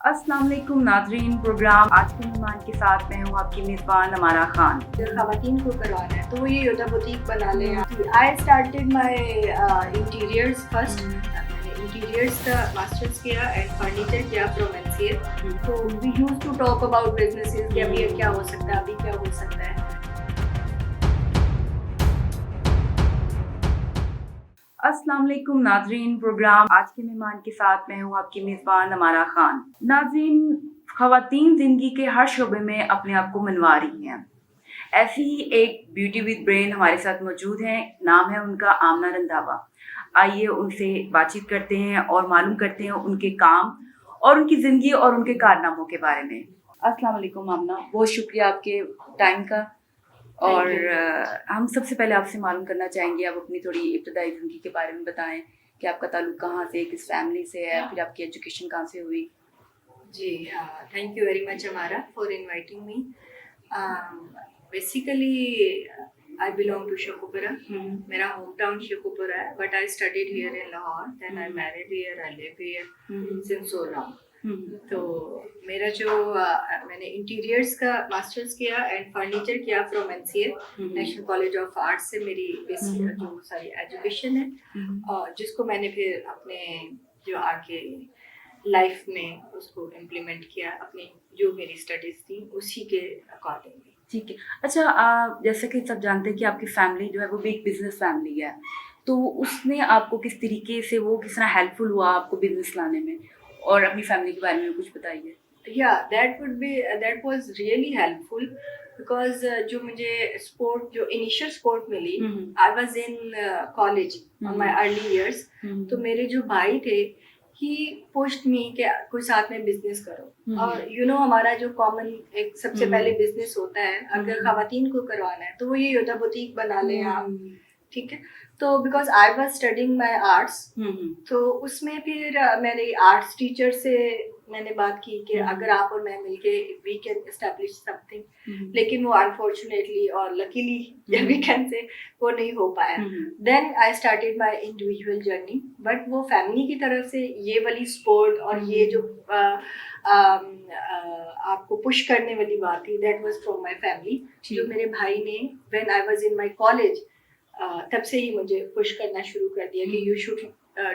अस्सलाम वालेकुम नाज़रीन। प्रोग्राम आज के मेहमान के साथ मैं हूँ आपकी मेज़बान अमारा खान। अगर खवातीन को करवाना है तो वो ये होता है बुटीक बना लें। I started my interiors first. मैंने इंटीरियर्स का मास्टर्स किया एंड फर्नीचर किया फ्रॉम एनसीए। तो we use to talk about businesses कि अभी क्या हो सकता है, अभी क्या हो सकता है। अस्सलाम वालेकुम नाज़रीन। प्रोग्राम आज के मेहमान के साथ मैं हूँ आपकी मेज़बान अमारा खान। नाज़रीन, ख़वातीन ज़िंदगी के हर शोबे में अपने आप को मनवा रही हैं। ऐसी ही एक ब्यूटी विद ब्रेन हमारे साथ मौजूद हैं। नाम है उनका आमना रंधावा। आइए उनसे बातचीत करते हैं और मालूम करते हैं उनके काम और उनकी ज़िंदगी और उनके कारनामों के बारे में। अस्सलाम वालेकुम आमना, बहुत शुक्रिया आपके टाइम का। और हम सबसे पहले आपसे मालूम करना चाहेंगे, आप अपनी थोड़ी इब्तदाई ज़िंदगी के बारे में बताएं कि आपका ताल्लुक कहाँ से, किस फैमिली से है, फिर आपकी एजुकेशन कहाँ से हुई। जी, thank you very much Amara for inviting me. Basically I belong to Sheikhupura. मेरा होम टाउन शेखुपुरा है, but I studied here in Lahore, then I married here, I live here since so long. तो मेरा जो मैंने इंटीरियर्स का मास्टर्स किया एंड फर्नीचर किया from NCA, National college of Arts से मेरी बेसिक जो सारी एजुकेशन है, और जिसको मैंने फिर अपने जो आगे लाइफ में उसको इम्प्लीमेंट किया, अपनी जो मेरी स्टडीज थी उसी के अकॉर्डिंगली। ठीक है। अच्छा, जैसे कि सब जानते हैं कि आपकी फैमिली जो है वो भी एक बिजनेस फैमिली है, तो उसने आपको किस तरीके से, वो किस तरह हेल्पफुल हुआ आपको बिजनेस लाने में, और अपनी फैमिली के बारे में कुछ बताइए। That was really helpful because जो मुझे स्पोर्ट, जो इनिशियल स्पोर्ट मिली, I was in college on my early years. तो मेरे जो भाई थे, ही पुश्ड मी कि कोई साथ में बिजनेस करो। और हमारा जो कॉमन एक सबसे पहले बिजनेस होता है, अगर खवातीन को करवाना है तो वो ये होता है बुटीक बना लें आप, ठीक है। तो because I was studying my arts, तो उसमें फिर मेरे आर्ट्स टीचर से मैंने बात की कि अगर आप और मैं मिलके वी कैन एस्टैब्लिश समथिंग, लेकिन वो अनफॉर्चुनेटली और लकीली वी कैन से वो नहीं हो पाया। Then I started my individual journey, but वो फैमिली की तरफ से ये वाली सपोर्ट और ये जो आपको पुश करने वाली बात थी, that was from my family. जो मेरे भाई ने when I was in my college, तब से ही मुझे पुश करना शुरू कर दिया कि you should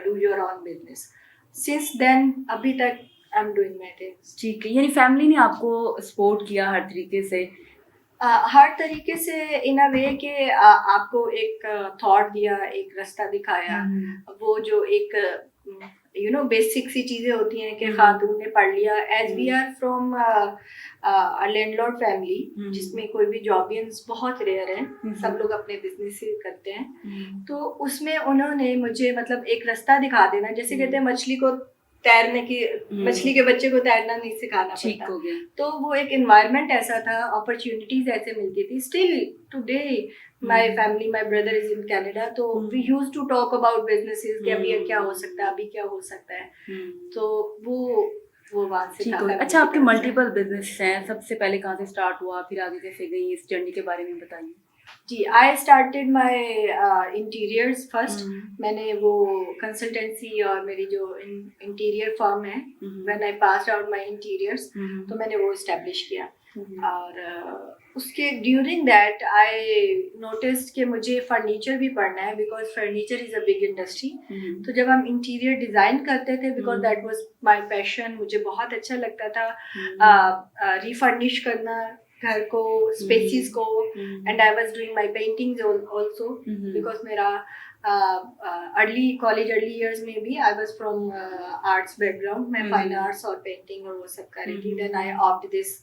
do your own business. Since then अभी तक I am doing my things. ठीक है, यानी फैमिली ने आपको सपोर्ट किया हर तरीके से। हर तरीके से इन अ वे कि आपको एक थॉट दिया, एक रास्ता दिखाया। वो जो एक बेसिक सी चीजें होती हैं कि खातून ने पढ़ लिया, as we are from landlord family जिसमें कोई भी जॉबियंस बहुत रेयर है, सब लोग अपने बिजनेस ही करते हैं। तो उसमें उन्होंने मुझे मतलब एक रास्ता दिखा देना, जैसे कहते हैं मछली को तैरने की, मछली के बच्चे को तैरना नहीं सिखाना पड़ता। तो वो एक एनवायरनमेंट ऐसा था, अपॉर्चुनिटीज ऐसे मिलती थी। Still today my family, my brother is in Canada, तो we used to talk about businesses कि अभी क्या हो सकता है, अभी क्या हो सकता है। तो वो बात से था। अच्छा, आपके मल्टीपल बिजनेस हैं, सबसे पहले कहाँ से स्टार्ट हुआ, फिर आगे कैसे गई, इस जर्नी के बारे में बताइए। जी, I started my interiors first. मैंने वो कंसल्टेंसी और मेरी जो इंटीरियर फर्म है, when I passed out my interiors, तो मैंने वो इस्टेब्लिश किया। और उसके ड्यूरिंग दैट आई नोटिस्ड कि मुझे फर्नीचर भी पढ़ना है, because furniture is a big industry. तो जब हम इंटीरियर डिजाइन करते थे, because that was my passion, मुझे बहुत अच्छा लगता था रिफर्निश करना घर को, स्पेसिस को, and I was doing my paintings also, because मेरा अर्ली इयर्स में भी I was from arts background. मैं फाइन आर्ट्स और पेंटिंग और वो सब कर रही थी। Then I opt this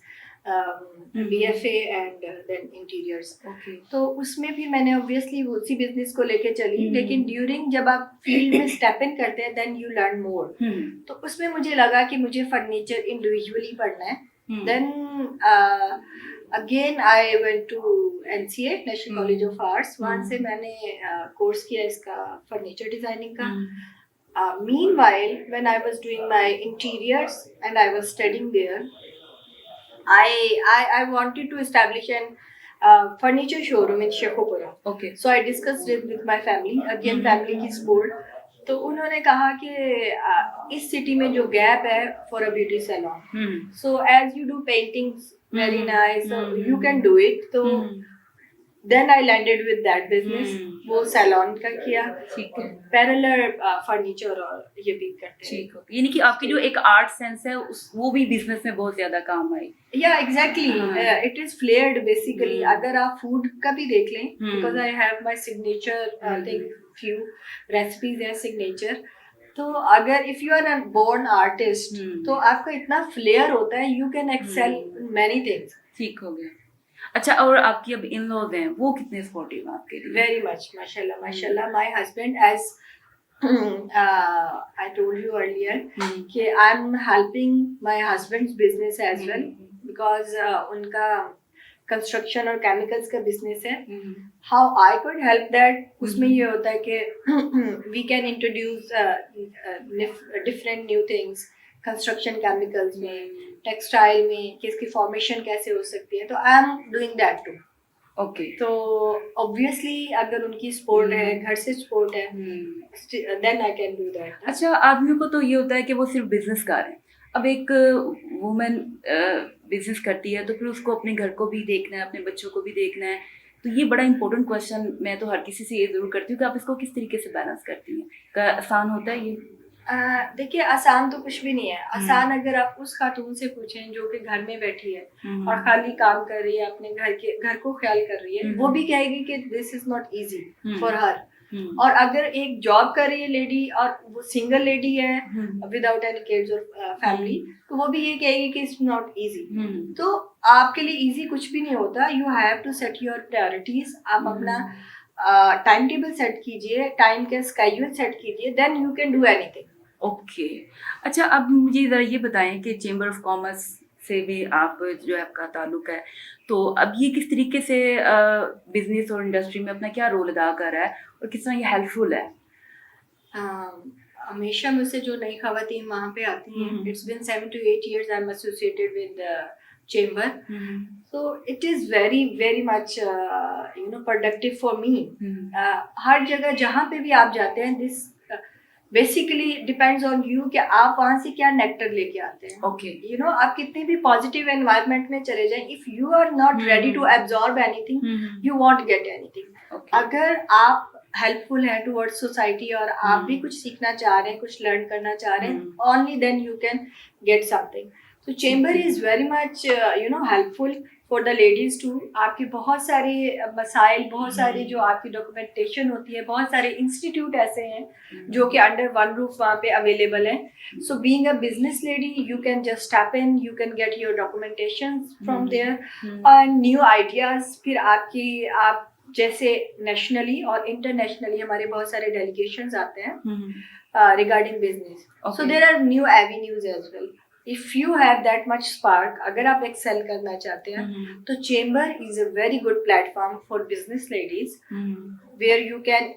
BFA and then interiors. तो उसमें भी मैंने ऑब्वियसली उसी बिजनेस को लेके चली, लेकिन ड्यूरिंग जब आप फील्ड में स्टेप इन करते हैं, देन यू लर्न मोर। तो उसमें मुझे लगा कि मुझे फर्नीचर इंडिविजुअली पढ़ना है। Then again I went to NCA, national college of arts. वहाँ से मैंने कोर्स किया इसका फर्नीचर डिजाइनिंग का। Meanwhile, when I was doing my interiors and I was studying there, I wanted to establish an furniture showroom in Shekhupura. Okay. So I discussed it with my family. Again, family की support. तो उन्होंने कहा कि इस city में जो gap है for a beauty salon, so as you do paintings very nice, you can do it. तो then I landed with that business, वो सैलून का किया, ठीक है, पैरेलल फर्नीचर और ये भी करते हैं। ठीक हो, यानी कि आपकी जो एक आर्ट सेंस है वो भी बिजनेस में बहुत ज्यादा काम आई। या exactly, it is flared basically. अगर आप फूड का भी देख लें, because I have my signature thing, few recipes हैं सिग्नेचर। तो अगर if you are a born artist तो आपका इतना फ्लेयर होता है, you can excel many things. ठीक हो गया। अच्छा, और आपकी अब इन लॉज हैं, वो कितने सपोर्टिव हैं आपके लिए? वेरी मच, माशाल्लाह माशाल्लाह। My husband, as I told you earlier कि I'm helping my husband's business as well, because उनका कंस्ट्रक्शन और केमिकल्स का बिजनेस है। How I could help that, उसमें ये होता है कि we can introduce different new things construction chemicals में, टेक्सटाइल में, कि इसकी फॉर्मेशन कैसे हो सकती है। तो I am doing that too. Okay, तो ऑब्वियसली अगर उनकी सपोर्ट है, घर से सपोर्ट है, then I can do that. अच्छा, आदमियों को तो ये होता है कि वो सिर्फ बिजनेस कर रहे हैं। अब एक वुमेन बिजनेस करती है तो फिर उसको अपने घर को भी देखना है, अपने बच्चों को भी देखना है। तो ये बड़ा इंपॉर्टेंट क्वेश्चन मैं तो हर किसी से ये जरूर करती हूँ कि आप इसको किस तरीके से बैलेंस करती हैं? क्या आसान होता है ये? देखिए, आसान तो कुछ भी नहीं है। आसान अगर आप उस खातून से पूछें जो कि घर में बैठी है और खाली काम कर रही है, अपने घर को ख्याल कर रही है, वो भी कहेगी कि this is not easy for her. और अगर एक जॉब कर रही है लेडी और वो सिंगल लेडी है विदाउट एनी किड्स और फैमिली, तो वो भी ये कहेगी कि इट्स नॉट इजी। तो आपके लिए इजी कुछ भी नहीं होता। You have to set your priorities. आप अपना टाइम टेबल सेट कीजिए, टाइम का स्केड्यूल सेट कीजिए, then you can do anything. Okay, अच्छा, अब मुझे ज़रा ये बताएं कि चेंबर ऑफ कॉमर्स से भी आप जो है आपका ताल्लुक है, तो अब ये किस तरीके से बिजनेस और इंडस्ट्री में अपना क्या रोल अदा कर रहा है और किस तरह ये हेल्पफुल है? हमेशा मुझसे जो नई खवातीन वहाँ पे आती हैं, it's been 7 to 8 years I am associated with chamber, so it is very very much productive for me. हर जगह जहाँ पे भी आप जाते हैं, this basically depends on you कि आप वहाँ से क्या नेक्टर लेके आते हैं। ओके, यू नो, आप कितने भी पॉजिटिव एनवायरनमेंट में चले जाएं, if you are not ready to absorb anything, you won't get anything. अगर आप हेल्पफुल है टुवर्ड्स सोसाइटी और आप भी कुछ सीखना चाह रहे हैं, कुछ लर्न करना चाह रहे हैं, only then you can get something. तो chamber is very much helpful for the ladies too. आपकी बहुत सारे मसाइल, बहुत सारी जो आपकी डॉक्यूमेंटेशन होती है, बहुत सारे इंस्टीट्यूट ऐसे हैं जो कि अंडर वन रूफ वहाँ पे अवेलेबल हैं। So being a business lady, you can just step in, you can get your documentation from there and new ideas. फिर आप जैसे नेशनली और इंटरनेशनली हमारे बहुत सारे डेलीगेशंस आते हैं regarding business, so there are new avenues as well. If you have that much spark, अगर आप एक्सेल करना चाहते हैं, तो chamber is a very good platform for business ladies where you can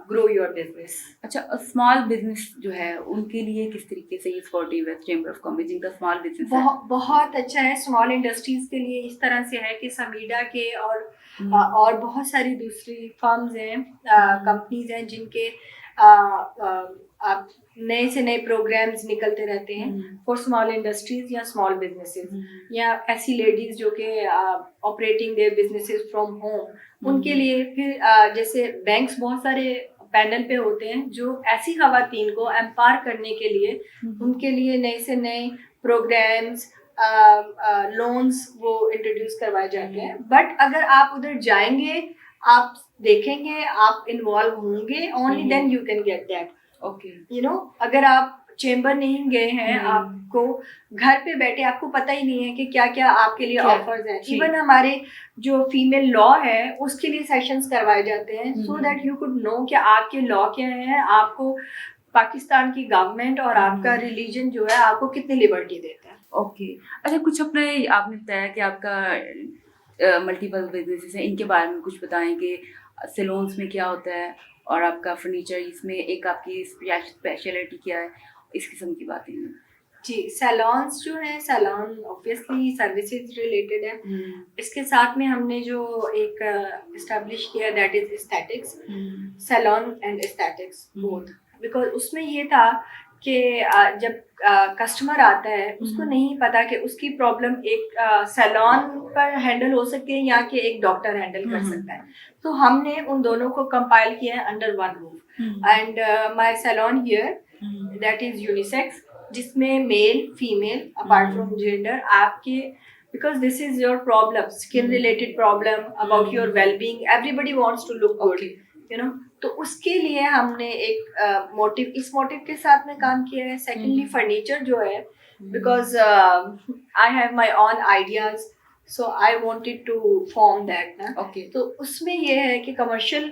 grow your business. अच्छा, small business जो है उनके लिए किस तरीके से ये सपोर्टिव है चेंबर ऑफ कॉमर्स, जिनका स्मॉल बिजनेस है? बहुत अच्छा है। स्मॉल इंडस्ट्रीज के लिए इस तरह से है कि समीडा के और बहुत सारी दूसरी फर्म्स हैं, कंपनीज हैं जिनके आप नए से नए प्रोग्राम्स निकलते रहते हैं फॉर स्मॉल इंडस्ट्रीज या स्मॉल बिजनेसेस, या ऐसी लेडीज जो कि operating their businesses from home, उनके लिए। फिर जैसे बैंक्स बहुत सारे पैनल पे होते हैं जो ऐसी खवातीन को एम्पावर करने के लिए, उनके लिए नए से नए प्रोग्राम्स, लोन्स वो इंट्रोड्यूस करवाए जाते हैं। बट अगर आप उधर जाएंगे, आप देखेंगे, आप इन्वॉल्व होंगे, only then you can get that. Okay, you know, अगर आप चेंबर नहीं गए हैं, आपको घर पे बैठे आपको पता ही नहीं है कि क्या क्या आपके लिए ऑफर्स हैं। इवन हमारे जो फीमेल लॉ है उसके लिए सेशंस करवाए जाते हैं, so that you could know कि आपके लॉ क्या है, आपको पाकिस्तान की गवर्नमेंट और आपका रिलीजन जो है आपको कितनी लिबर्टी देता है। ओके, अच्छा, कुछ अपने आपने बताया कि आपका मल्टीपल बिजनेसेस है, इनके बारे में कुछ बताएं कि सैलून्स में क्या होता है और आपका फर्नीचर, इसमें एक आपकी स्पेशलिटी क्या है, इस किस्म की बातें हैं। जी, सैलून्स जो है, सैलून ऑब्वियसली सर्विसेज रिलेटेड है। इसके साथ में हमने जो एक इस्टेब्लिश किया, that is aesthetics, salon and aesthetics both, because उसमें ये था कि जब कस्टमर आता है उसको नहीं पता कि उसकी प्रॉब्लम एक सैलून पर हैंडल हो सकती है या कि एक डॉक्टर हैंडल कर सकता है। तो हमने उन दोनों को कंपाइल किया है under one roof. And my salon here that is unisex, जिसमें male female apart from gender आपके, because this is your problem, skin related problem, about your well-being, everybody wants to look good, you know। तो उसके लिए हमने एक motive, इस motive के साथ में काम किया है। सेकेंडली फर्नीचर जो है, because I have my own ideas, so I wanted to form that ना। तो उसमें ये है कि कमर्शियल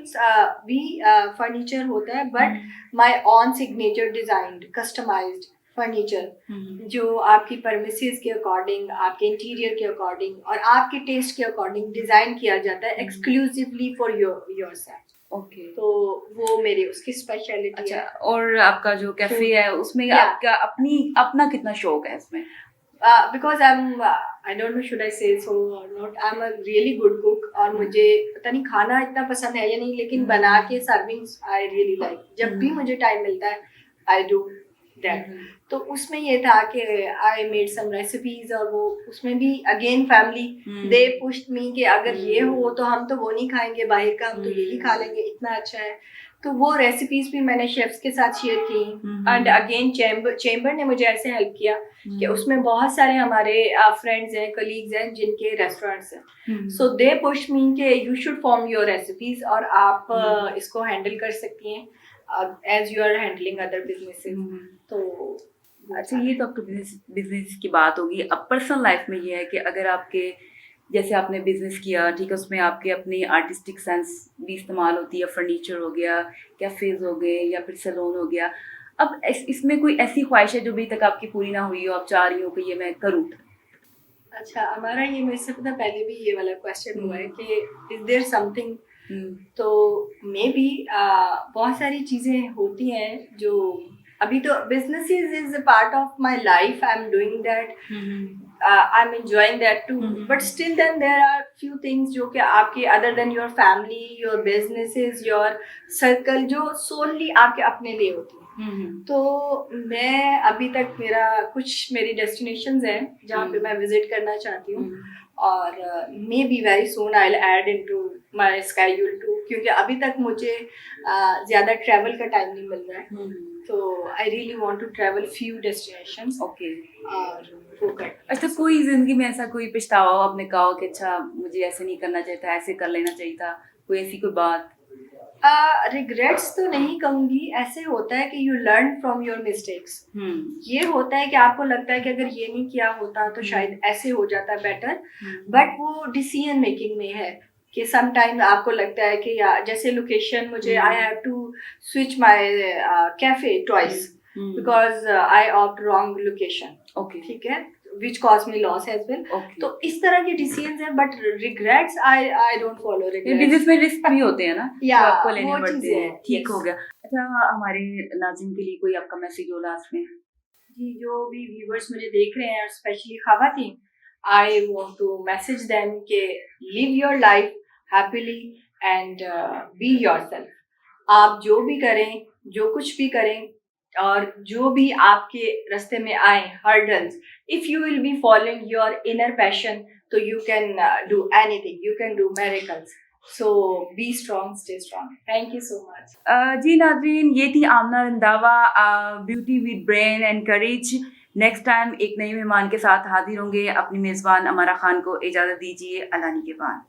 भी फर्नीचर होता है, but my own signature design customized furniture जो आपकी परमिसेस के अकॉर्डिंग, आपके इंटीरियर के अकॉर्डिंग और आपके टेस्ट के अकॉर्डिंग डिजाइन किया जाता है एक्सक्लूसिवली फॉर योरसेल्फ। ओके, तो वो मेरी उसकी स्पेशलिटी है। और आपका जो कैफे है उसमें आपका अपना कितना शौक है इसमें? Because I don't know should I से सो और not, I am a really good cook, और मुझे पता नहीं खाना इतना पसंद है या नहीं, लेकिन बना के सर्विंग आई रियली लाइक। जब भी मुझे टाइम मिलता है आई डू दैट। तो उसमें ये था कि आई मेड सम रेसिपीज, और वो उसमें भी अगेन फैमिली दे पुश्ड मी कि अगर ये हो तो हम तो वो नहीं खाएंगे बाहर का, हम तो यही खा लेंगे, इतना अच्छा है। तो वो रेसिपीज भी मैंने शेफ्स के साथ शेयर की। एंड अगेन चेंबर ने मुझे ऐसे हेल्प किया कि उसमें बहुत सारे हमारे फ्रेंड्स हैं, कलीग्स हैं जिनके रेस्टोरेंट्स हैं। सो दे पुश मी कि you should form your recipes, और आप इसको हैंडल कर सकती हैं as you are handling other businesses. तो अच्छा, ये तो आपके बिजनेस की बात होगी। अब पर्सनल लाइफ में ये है कि अगर आपके, जैसे आपने बिजनेस किया, ठीक है, उसमें आपके अपनी आर्टिस्टिक सेंस भी इस्तेमाल होती है, फर्नीचर हो गया, कैफेज हो गए, या फिर सैलून हो गया। अब इसमें कोई ऐसी ख्वाहिश है जो अभी तक आपकी पूरी ना हुई हो, आप चाह रही हो कि ये मैं करूँ? अच्छा, हमारा ये मेरे से पता पहले भी ये वाला क्वेश्चन हुआ है कि इज देयर समथिंग। तो मे बी बहुत सारी चीज़ें होती हैं जो अभी तो businesses is a part of my life, I am doing that, I am enjoying that too, but still then there are few things जो कि आपके other than your family, your businesses, your circle, जो so only आपके अपने लिए होती है। तो मैं अभी तक मेरी डेस्टिनेशंस हैं जहाँ पे मैं विजिट करना चाहती हूँ, और maybe very soon I will add into my schedule too, क्योंकि अभी तक मुझे ज़्यादा ट्रैवल का टाइम नहीं मिल रहा है। तो I really want to travel few destinations. Okay, और वो कर। अच्छा, कोई जिंदगी में ऐसा कोई पछतावा हो, आपने कहा हो कि अच्छा मुझे ऐसे नहीं करना चाहिए था, ऐसे कर लेना चाहिए था, कोई ऐसी कोई बात? रिग्रेट्स तो नहीं कहूँगी, ऐसे होता है कि you learn from your mistakes. ये होता है कि आपको लगता है कि अगर ये नहीं किया होता तो शायद ऐसे हो जाता बेटर, बट वो डिसीजन मेकिंग में है कि सम टाइम आपको लगता है कि जैसे लोकेशन, मुझे I have to switch my cafe twice because I opt wrong location. Okay, ठीक है, which caused me loss as well. Okay. तो इस तरह के डिसीजंस हैं, but regrets I don't follow regrets. Business में रिस्क भी होते हैं ना, या जो आपको लेने पड़ते हैं। ठीक yes. हो गया। अच्छा, हमारे नाज़रीन के लिए कोई आपका मैसेज हो लास्ट में? जी, जो भी व्यूअर्स मुझे देख रहे हैं, स्पेशली खवातीन, I want to message them कि live your life happily and be yourself. आप जो भी करें, जो कुछ भी करें, और जो भी आपके रास्ते में आए hurdles, if you will be following your inner passion, तो you can do anything, you can do miracles. So be strong, stay strong. Thank you so much. जी नाज़रीन, ये थी Amna Randhawa, beauty with brain and courage. Next time एक नए मेहमान के साथ हाजिर होंगे। अपनी मेज़बान अमारा खान को इजाज़त दीजिए। अल्लाह निगहबान।